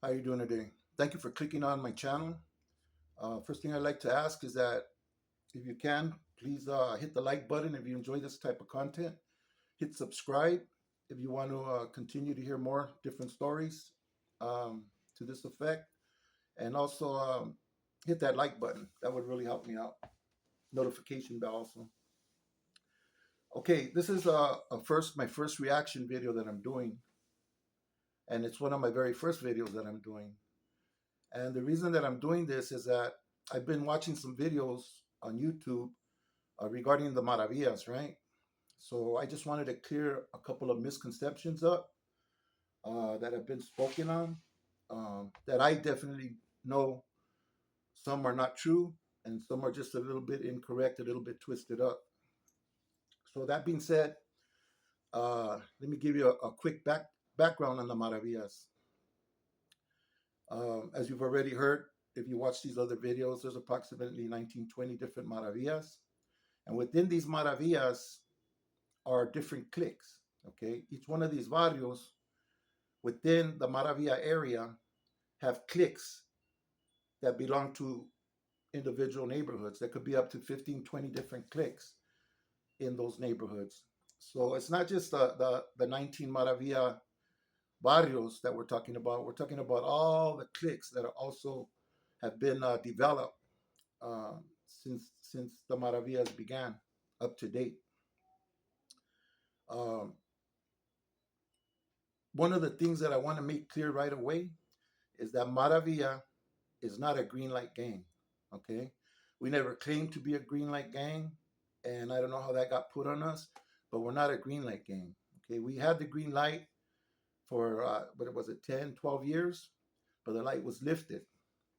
How are you doing today? Thank you for clicking on my channel. First thing I'd like to ask is that if you can, please hit the like button if you enjoy this type of content. Hit subscribe if you want to continue to hear more different stories um, to this effect. And also hit that like button. That would really help me out. Notification bell also. Okay, this is my first reaction video that I'm doing. And it's one of my very first videos that I'm doing. And the reason that I'm doing this is that I've been watching some videos on YouTube regarding the Maravillas, right? So I just wanted to clear a couple of misconceptions up that have been spoken on, that I definitely know some are not true and some are just a little bit incorrect, a little bit twisted up. So that being said, let me give you a quick background on the Maravillas. As you've already heard, if you watch these other videos, there's approximately 19-20 different Maravillas. And within these Maravillas are different cliques, okay? Each one of these barrios within the Maravilla area have cliques that belong to individual neighborhoods. There could be up to 15, 20 different cliques in those neighborhoods. So it's not just the 19 Maravilla barrios that we're talking about. We're talking about all the cliques that are also have been developed uh, since the Maravillas began up to date. Um, One of the things that I want to make clear right away is that Maravilla is not a green light gang. Okay, we never claimed to be a green light gang, and I don't know how that got put on us, but we're not a green light gang. Okay, we had the green light for what was it, 10, 12 years, but the light was lifted,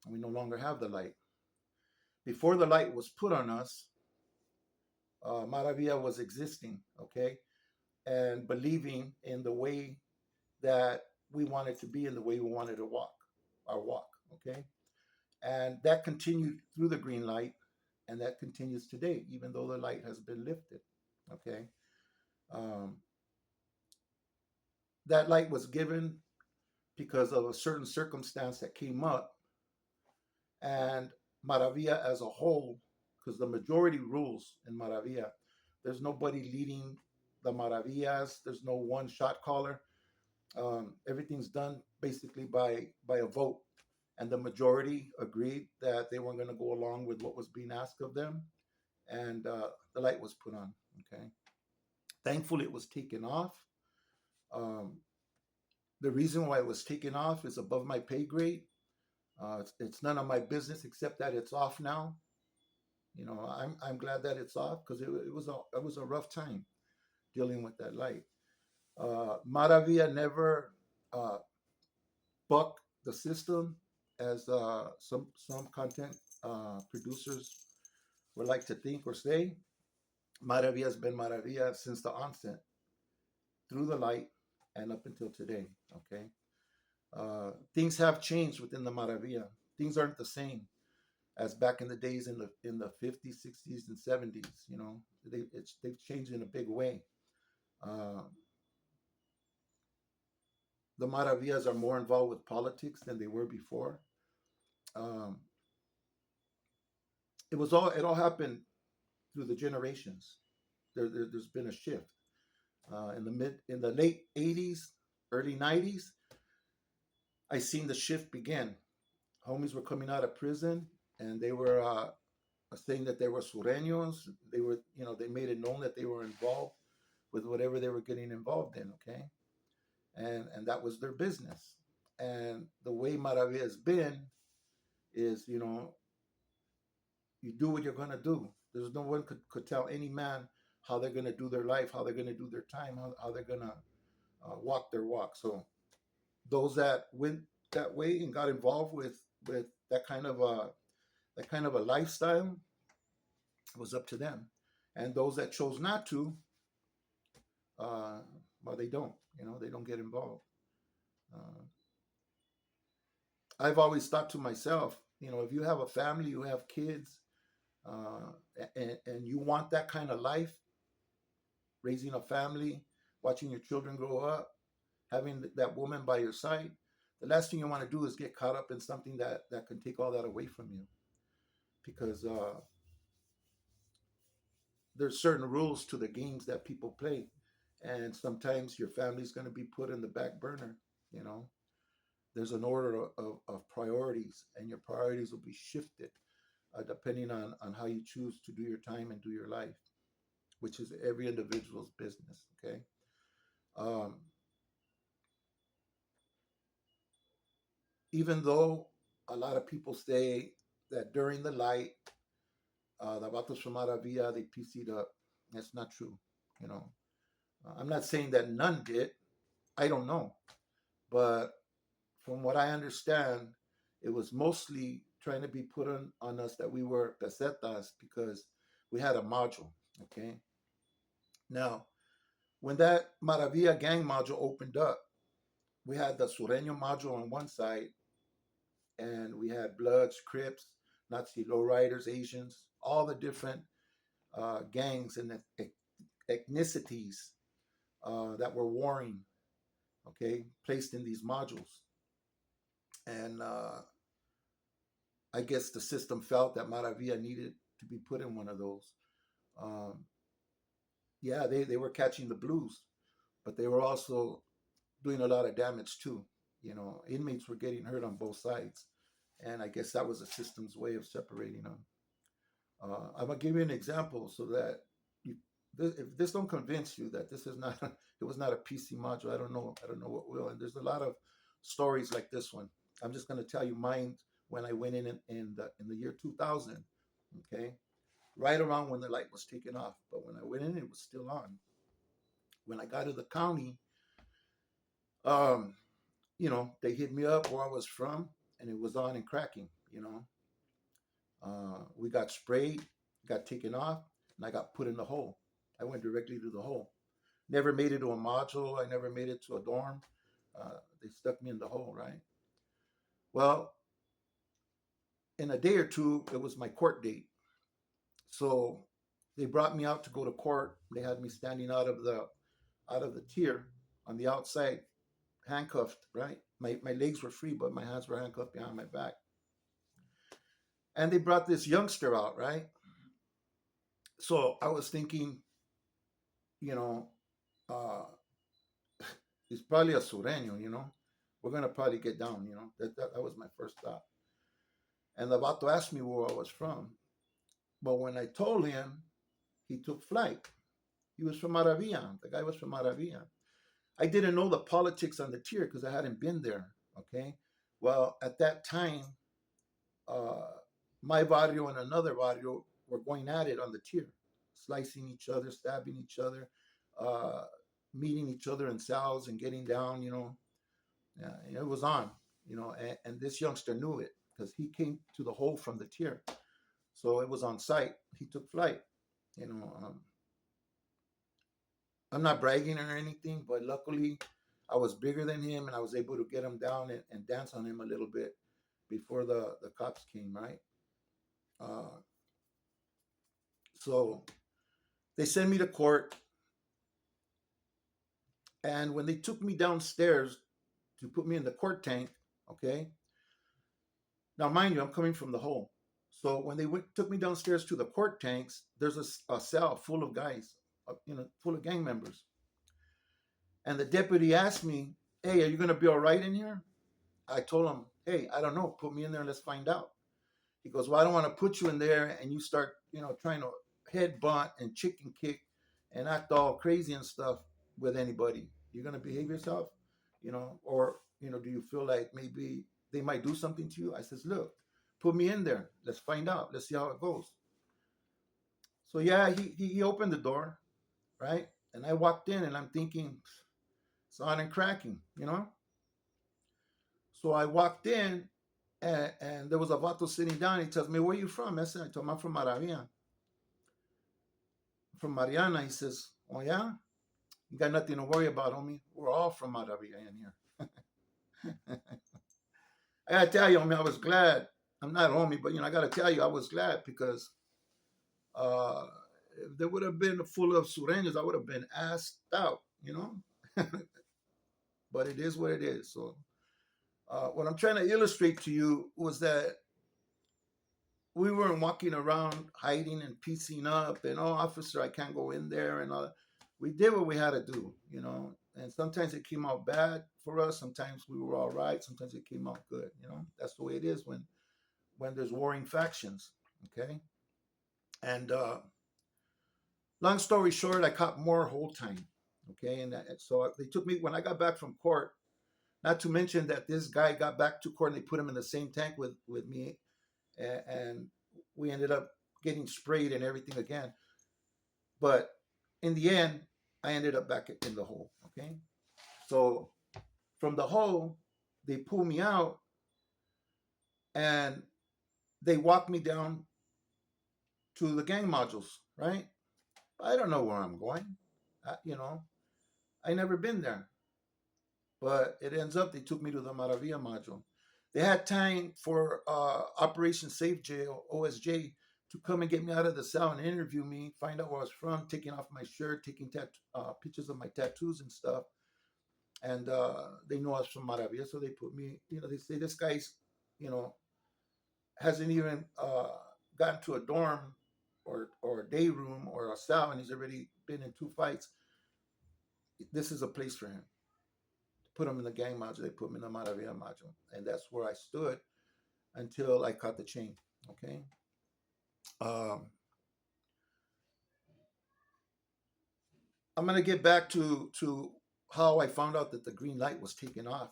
and we no longer have the light. Before the light was put on us, Maravilla was existing. Okay, and believing in the way that we wanted to be and the way we wanted to walk our walk. Okay, and that continued through the green light, and that continues today, even though the light has been lifted. Okay, um, that light was given because of a certain circumstance that came up, and Maravilla as a whole, because the majority rules in Maravilla. There's nobody leading the Maravillas. There's no one shot caller. Everything's done basically by a vote, and the majority agreed that they weren't going to go along with what was being asked of them, and the light was put on. Okay, thankfully it was taken off. Um, the reason why it was taken off is above my pay grade. It's none of my business except that it's off now. You know, I'm glad that it's off because it was a rough time dealing with that light. Maravilla never uh, buck the system, as some content producers would like to think or say. Maravilla has been Maravilla since the onset, through the light, and up until today. Okay, things have changed within the Maravilla. Things aren't the same as back in the days in the 50s, 60s, and 70s. You know, they've changed in a big way. Uh, the Maravillas are more involved with politics than they were before. Um, it all happened through the generations. There's been a shift in the late 80s, early 90s. I seen the shift begin. Homies were coming out of prison, and they were saying that they were sureños. They were, you know, they made it known that they were involved with whatever they were getting involved in. Okay, and that was their business. And the way Maravilla has been is, you know, you do what you're gonna do. There's no one could tell any man how they're gonna do their life, how they're gonna do their time, how they're gonna walk their walk. So those that went that way and got involved with that kind of a lifestyle was up to them, and those that chose not to, uh, well, they don't. You know, they don't get involved. Uh, I've always thought to myself, you know, if you have a family, you have kids, uh, and you want that kind of life, raising a family, watching your children grow up, having that woman by your side, the last thing you want to do is get caught up in something that can take all that away from you, because there's certain rules to the games that people play, and sometimes your family's going to be put in the back burner. You know, there's an order of priorities, and your priorities will be shifted depending on how you choose to do your time and do your life, which is every individual's business. Okay. Um, Even though a lot of people say that during the light, the Vatos from Maravilla, they PC'd up. That's not true. You know, I'm not saying that none did. I don't know. But from what I understand, it was mostly trying to be put on us that we were pesetas because we had a module. Okay. Now, when that Maravilla gang module opened up, we had the Sureño module on one side, and we had Bloods, Crips, Nazi lowriders, Asians, all the different gangs and ethnicities that were warring, okay, placed in these modules. And I guess the system felt that Maravilla needed to be put in one of those. Um, yeah, they were catching the blues, but they were also doing a lot of damage too. You know, inmates were getting hurt on both sides. And I guess that was the system's way of separating them. I'm gonna give you an example so that you, if this don't convince you that this is not, it was not a PC module. I don't know what will. And there's a lot of stories like this one. I'm just gonna tell you mine when I went in the year 2000. Okay, right around when the light was taken off. But when I went in, it was still on. When I got to the county, um, you know, they hit me up where I was from, and it was on and cracking. You know, we got sprayed, got taken off, and I got put in the hole. I went directly to the hole. Never made it to a module. I never made it to a dorm. They stuck me in the hole, right? Well, in a day or two, it was my court date. So they brought me out to go to court. They had me standing out of the tier on the outside, handcuffed, right? My legs were free, but my hands were handcuffed behind my back. And they brought this youngster out, right? So I was thinking, you know, uh, he's probably a sureño, you know. We're gonna probably get down, you know. That was my first thought. And the vato asked me where I was from. But when I told him, he took flight. He was from Maravilla. The guy was from Maravilla. I didn't know the politics on the tier because I hadn't been there. Okay. Well, at that time, uh, my barrio and another barrio were going at it on the tier, slicing each other, stabbing each other, uh, meeting each other in cells and getting down, you know. Yeah, it was on, you know, and this youngster knew it because he came to the hole from the tier. So it was on site. He took flight, you know. I'm not bragging or anything, but luckily I was bigger than him and I was able to get him down and dance on him a little bit before the cops came, right? Uh, so they sent me to court. And when they took me downstairs to put me in the court tank, okay, now mind you, I'm coming from the hole. So when they took me downstairs to the court tanks, there's a cell full of guys, you know, full of gang members. And the deputy asked me, "Hey, are you going to be all right in here?" I told him, "Hey, I don't know. Put me in there and let's find out." He goes, "Well, I don't want to put you in there and you start, you know, trying to headbutt and chicken kick and act all crazy and stuff with anybody. You're going to behave yourself, you know, or, you know, do you feel like maybe they might do something to you?" I says, "Look, put me in there. Let's find out. Let's see how it goes." So yeah, he opened the door, right? And I walked in and I'm thinking, it's on and cracking, you know? So I walked in and there was a vato sitting down. He tells me, "Where are you from?" I said, "I told him I'm from Maravilla, from Mariana." He says, "Oh yeah? You got nothing to worry about, homie. We're all from Maravilla in here." I gotta tell you, homie, I was glad. I'm not homie, but you know, I gotta tell you, I was glad because uh, if there would have been full of sureños, I would have been asked out, you know. But it is what it is. So What I'm trying to illustrate to you was that we weren't walking around hiding and piecing up and, oh, officer, I can't go in there and all. We did what we had to do, you know. And sometimes it came out bad for us. Sometimes we were all right. Sometimes it came out good, you know. That's the way it is when there's warring factions, okay. And long story short, I caught more whole time, okay. And so they took me when I got back from court. Not to mention that this guy got back to court and they put him in the same tank with me, and we ended up getting sprayed and everything again. But in the end, I ended up back in the hole. Okay, so from the hole, they pull me out and they walk me down to the gang modules. Right? I don't know where I'm going. You know, I never been there. But it ends up they took me to the Maravilla module. They had time for Operation Safe Jail, OSJ, to come and get me out of the cell and interview me, find out where I was from, taking off my shirt, taking pictures of my tattoos and stuff. And they know I was from Maravilla, so they put me, you know, they say this guy's, you know, hasn't even gotten to a dorm or a day room or a cell, and he's already been in 2 fights. This is a place for him. Put him in the gang module. They put me in the Maravilla module, and that's where I stood until I caught the chain. Okay. Um, I'm gonna get back to how I found out that the green light was taken off,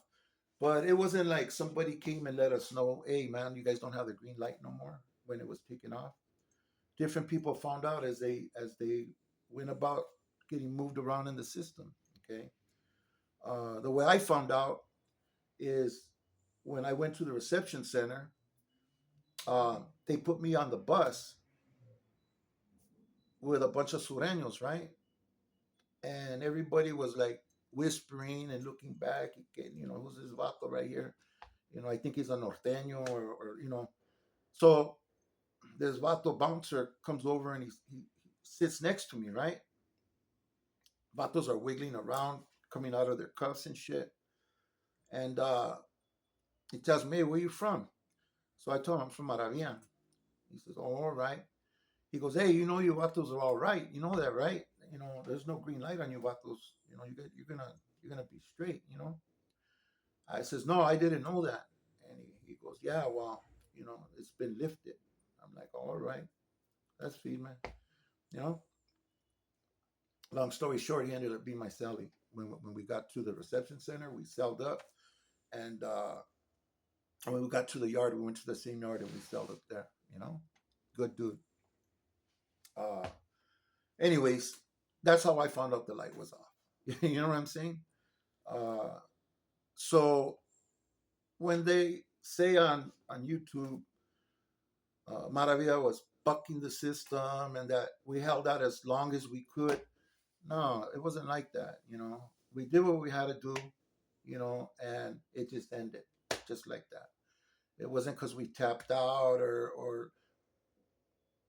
but it wasn't like somebody came and let us know, hey man, you guys don't have the green light no more when it was taken off. Different people found out as they went about getting moved around in the system. Okay. The way I found out is when I went to the reception center. They put me on the bus with a bunch of sureños, right? And everybody was like whispering and looking back. You know, who's this vato right here? You know, I think he's a norteño or you know. So this vato bouncer comes over and he sits next to me, right? Vatos are wiggling around, coming out of their cuffs and shit. And he tells me, hey, where you from? So I told him, I'm from Maravilla. He says, oh, all right. He goes, hey, you know you vatos are all right. You know that, right? You know, there's no green light on you vatos. You know, you're gonna be straight. You know. I says, no, I didn't know that. And he goes, yeah, well, you know, it's been lifted. I'm like, all right, that's feed, man. You know. Long story short, he ended up being my cellie. When we got to the reception center, we celled up, and when we got to the yard, we went to the same yard and we celled up there. You know, good dude. Uh, Anyways, that's how I found out the light was off. You know what I'm saying? Uh, so when they say on YouTube, Maravilla was bucking the system and that we held out as long as we could, no, it wasn't like that. You know, we did what we had to do, you know, and it just ended just like that. It wasn't because we tapped out or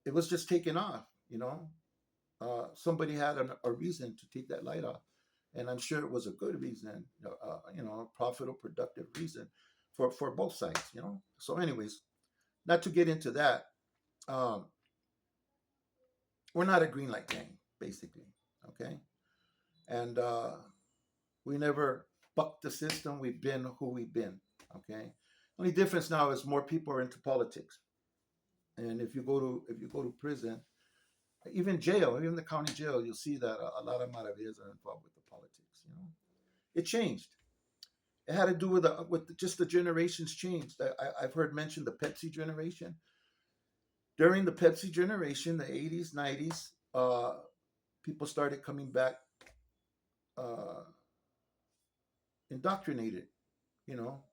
it was just taken off, you know. Somebody had a reason to take that light off, and I'm sure it was a good reason, you know, a profitable, productive reason for both sides, you know. So, anyways, not to get into that, um, we're not a green light gang, basically, okay, and we never bucked the system. We've been who we've been, okay. Only difference now is more people are into politics, and if you go to prison, even jail, even the county jail, you'll see that a lot of Maravillas are involved with the politics. You know, it changed. It had to do with just the generations changed. I've heard mentioned the Pepsi generation. During the Pepsi generation, the 80s, 90s, people started coming back uh, indoctrinated. You know,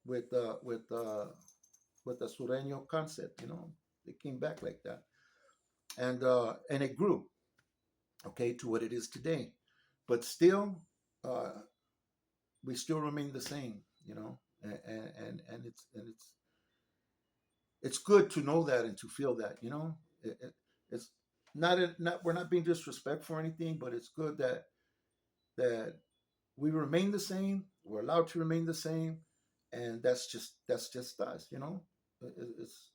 with with the Sureño concept. You know, they came back like that, and it grew, okay, to what it is today. But still, uh, we still remain the same, you know, and it's good to know that and to feel that, you know, it's not we're not being disrespectful or anything, but it's good that we remain the same. We're allowed to remain the same, and that's just us, you know. It's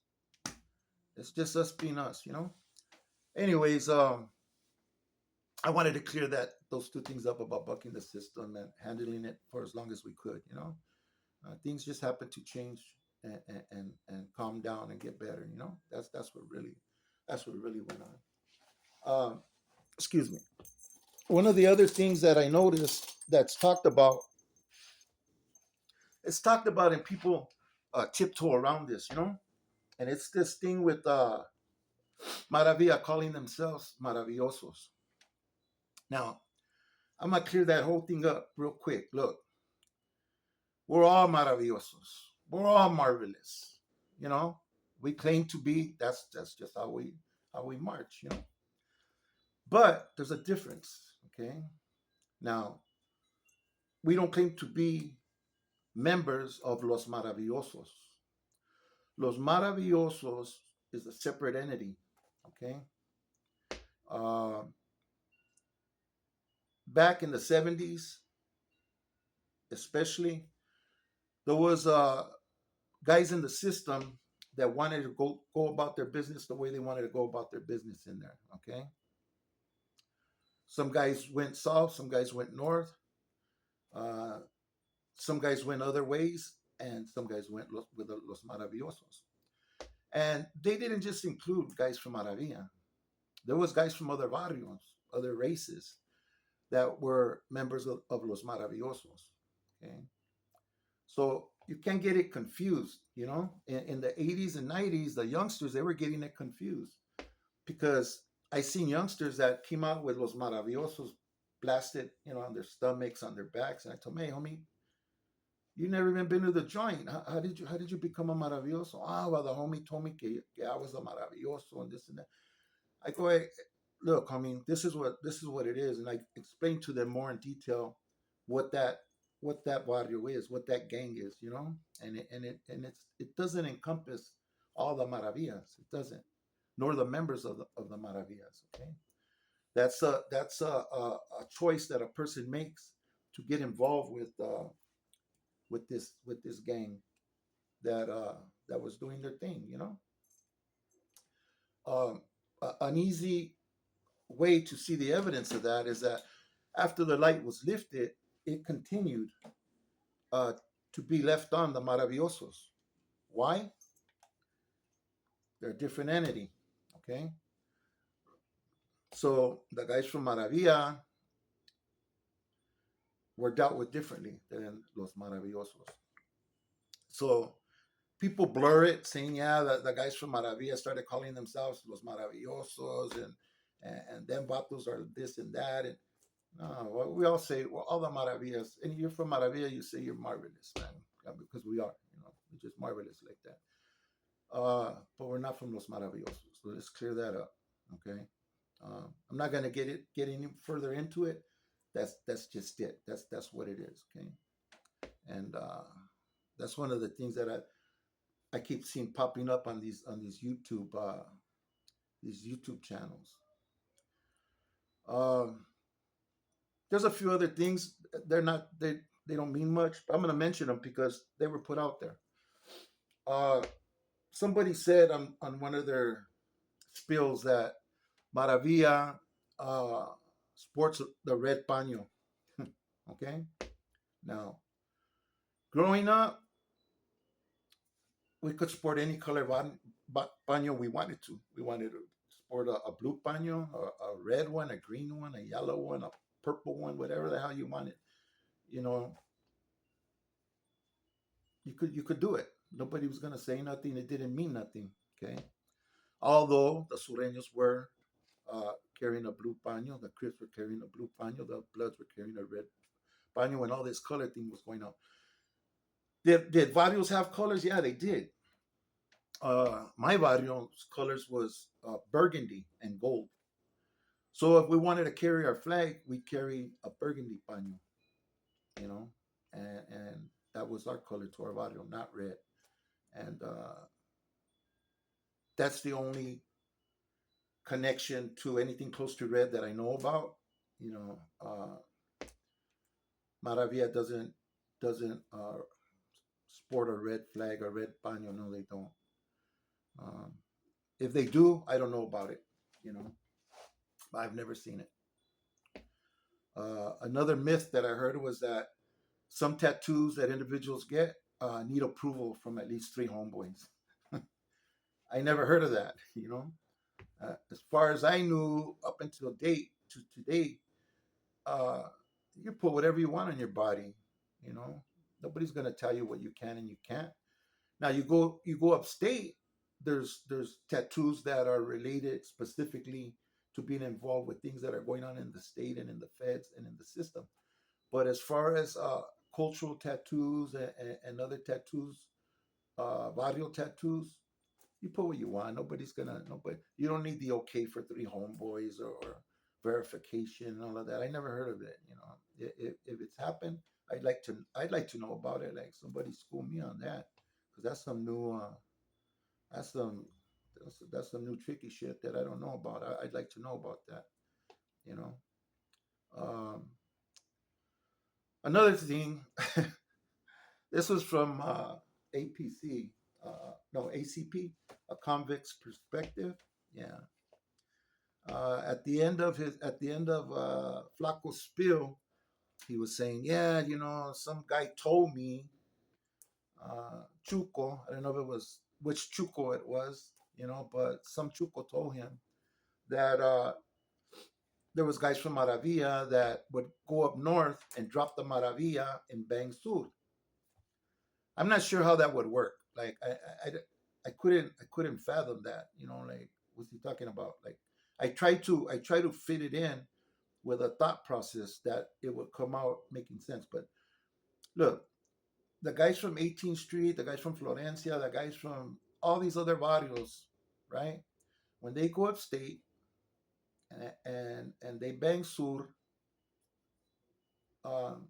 it's just us being us, you know. Anyways, I wanted to clear that those two things up about bucking the system and handling it for as long as we could, you know. Things just happen to change and calm down and get better, you know. That's what really went on. Excuse me. One of the other things that I noticed that's talked about, it's talked about and people tiptoe around this, you know, and it's this thing with Maravilla calling themselves maravillosos. Now, I'm gonna clear that whole thing up real quick. Look, we're all maravillosos. We're all marvelous. You know, we claim to be. That's just how we march. You know, but there's a difference. Okay, now we don't claim to be members of Los Maravillosos. Los Maravillosos is a separate entity. Okay, uh, back in the '70s, especially, there was guys in the system that wanted to go about their business the way they wanted to go about their business in there. Okay, some guys went south, some guys went north, uh, some guys went other ways, and some guys went with the Los Maravillosos. And they didn't just include guys from Maravilla. There was guys from other barrios, other races that were members of Los Maravillosos. Okay, so you can't get it confused. You know, in the '80s and '90s, the youngsters they were getting it confused because I seen youngsters that came out with Los Maravillosos blasted, you know, on their stomachs, on their backs, and I told them, "Hey, homie, you never even been to the joint. How did you become a maravilloso? Ah, well, the homie told me que I was a maravilloso and this and that. I go, hey, look, I mean, this is what it is, and I explained to them more in detail what that barrio is, what that gang is, you know, it doesn't encompass all the maravillas. It doesn't, nor the members of the maravillas. Okay, that's a choice that a person makes to get involved with this gang that was doing their thing, you know. Um, an easy way to see the evidence of that is that after the light was lifted, it continued uh, to be left on the Maravillosos. Why? They're a different entity. Okay. So the guys from Maravilla were dealt with differently than Los Maravillosos. So people blur it, saying, yeah, the guys from Maravilla started calling themselves Los Maravillosos and them vatos are this and that. And no, well, we all say, well, all the Maravillas, and you're from Maravilla, you say you're marvelous, man, because we are, you know, we're just marvelous like that. But we're not from Los Maravillosos. So let's clear that up, okay? I'm not gonna get any further into it. That's just it. That's what it is, okay? And that's one of the things that I keep seeing popping up on these YouTube channels. Um, there's a few other things. They don't mean much. But I'm going to mention them because they were put out there. Uh, somebody said on one of their spills that Maravilla uh, sports the red paño. Okay, now growing up, we could sport any color paño we wanted to. We wanted to sport a blue paño, a red one, a green one, a yellow one, a purple one, whatever the hell you wanted. You know, you could do it. Nobody was gonna say nothing. It didn't mean nothing. Okay. Although the Sureños were carrying a blue paño, the Crips were carrying a blue paño, the Bloods were carrying a red paño, and all this color thing was going on. Did Varios have colors? Yeah, they did. My barrio's colors was burgundy and gold. So if we wanted to carry our flag, we carry a burgundy paño, you know, and that was our color to our barrio, not red. And that's the only connection to anything close to red that I know about. You know, Maravilla doesn't sport a red flag or red paño. No, they don't. Um, if they do, I don't know about it. You know, I've never seen it. Another myth that I heard was that some tattoos that individuals get need approval from at least three homeboys. I never heard of that. You know, as far as I knew, up until date to today, uh, you can put whatever you want on your body. You know, nobody's gonna tell you what you can and you can't. Now you go upstate. There's tattoos that are related specifically to being involved with things that are going on in the state and in the feds and in the system. But as far as cultural tattoos and other tattoos, barrio tattoos, you put what you want. Nobody's gonna nobody. You don't need the okay for three homeboys or verification and all of that. I never heard of it. You know, if it's happened, I'd like to know about it. Like somebody school me on that because that's some new that's some that's some new tricky shit that I don't know about. I'd like to know about that. You know, um, another thing. This was from APC, no ACP, a convict's perspective. Yeah. At the end of Flaco's spiel, he was saying, "Yeah, you know, some guy told me, Chuco. I don't know if it was which Chuco it was, you know, but some Chuco told him that there was guys from Maravilla that would go up north and drop the Maravilla in Bang Sur. I'm not sure how that would work. Like I couldn't fathom that. You know, like what's he talking about? Like I try to fit it in with a thought process that it would come out making sense. But look, the guys from 18th Street, the guys from Florencia, the guys from all these other barrios, right? When they go upstate and they bang sur, um,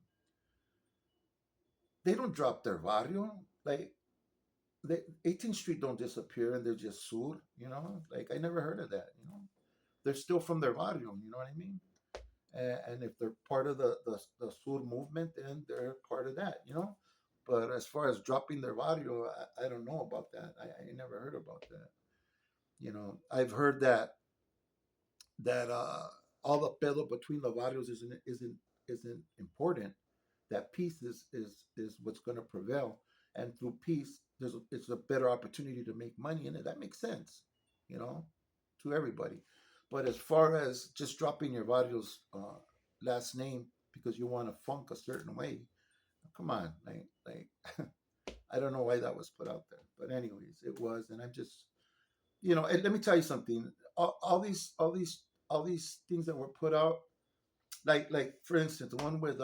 they don't drop their barrio. Like the 18th Street don't disappear and they're just sur, you know. Like I never heard of that, you know. They're still from their barrio, you know what I mean? And if they're part of the sur movement, then they're part of that, you know. But as far as dropping their barrio, I don't know about that. I never heard about that. You know, I've heard that all the pedo between the barrios isn't important. That peace is what's going to prevail, and through peace, it's a better opportunity to make money, and that makes sense, you know, to everybody. But as far as just dropping your barrio's last name because you want to funk a certain way, come on, like I don't know why that was put out there, but anyways, it was, and I'm just, you know, and let me tell you something. All these things that were put out, like for instance, the one with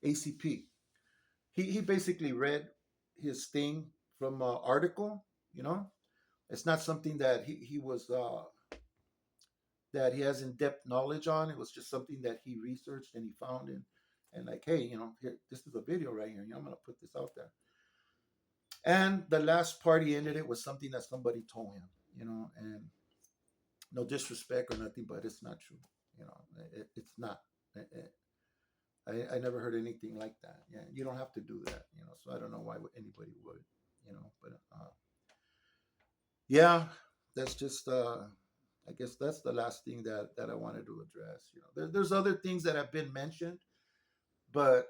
ACP. He basically read his thing from an article. You know, it's not something that he was that he has in depth knowledge on. It was just something that he researched and he found and like, hey, you know, here, this is a video right here. You know, I'm gonna put this out there. And the last part he ended it was something that somebody told him. You know, and no disrespect or nothing, but it's not true. You know, it's not. I never heard anything like that. Yeah, you don't have to do that. You know, so I don't know why anybody would. You know, but yeah, that's just. I guess that's the last thing that I wanted to address. You know, there's other things that have been mentioned, but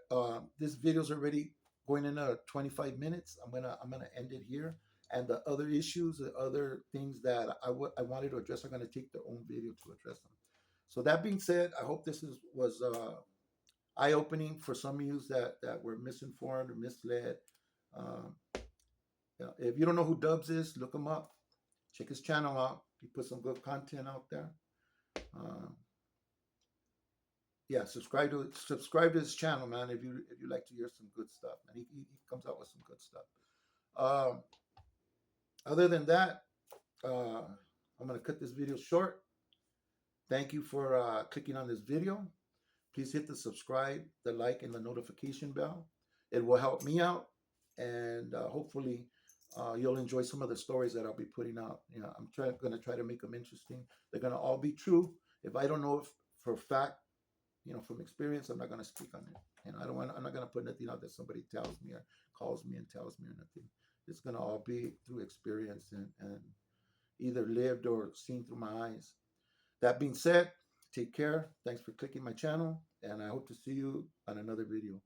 this video's already going into 25 minutes. I'm gonna end it here. And the other issues, the other things that I wanted to address are going to take their own video to address them. So that being said, I hope this was eye opening for some of you that were misinformed or misled. Um, if you don't know who Dubs is, look him up. Check his channel out. He put some good content out there. Uh, yeah, subscribe to his channel, man. If you like to hear some good stuff, man, he comes out with some good stuff. Um, other than that, I'm gonna cut this video short. Thank you for clicking on this video. Please hit the subscribe, the like, and the notification bell. It will help me out, and hopefully you'll enjoy some of the stories that I'll be putting out. You know, going to try to make them interesting. They're going to all be true. If I don't know if for a fact from experience, I'm not going to speak on it. I'm not going to put nothing out that somebody tells me or calls me and tells me or nothing. It's going to all be through experience and either lived or seen through my eyes. That being said, take care. Thanks for clicking my channel, and I hope to see you on another video.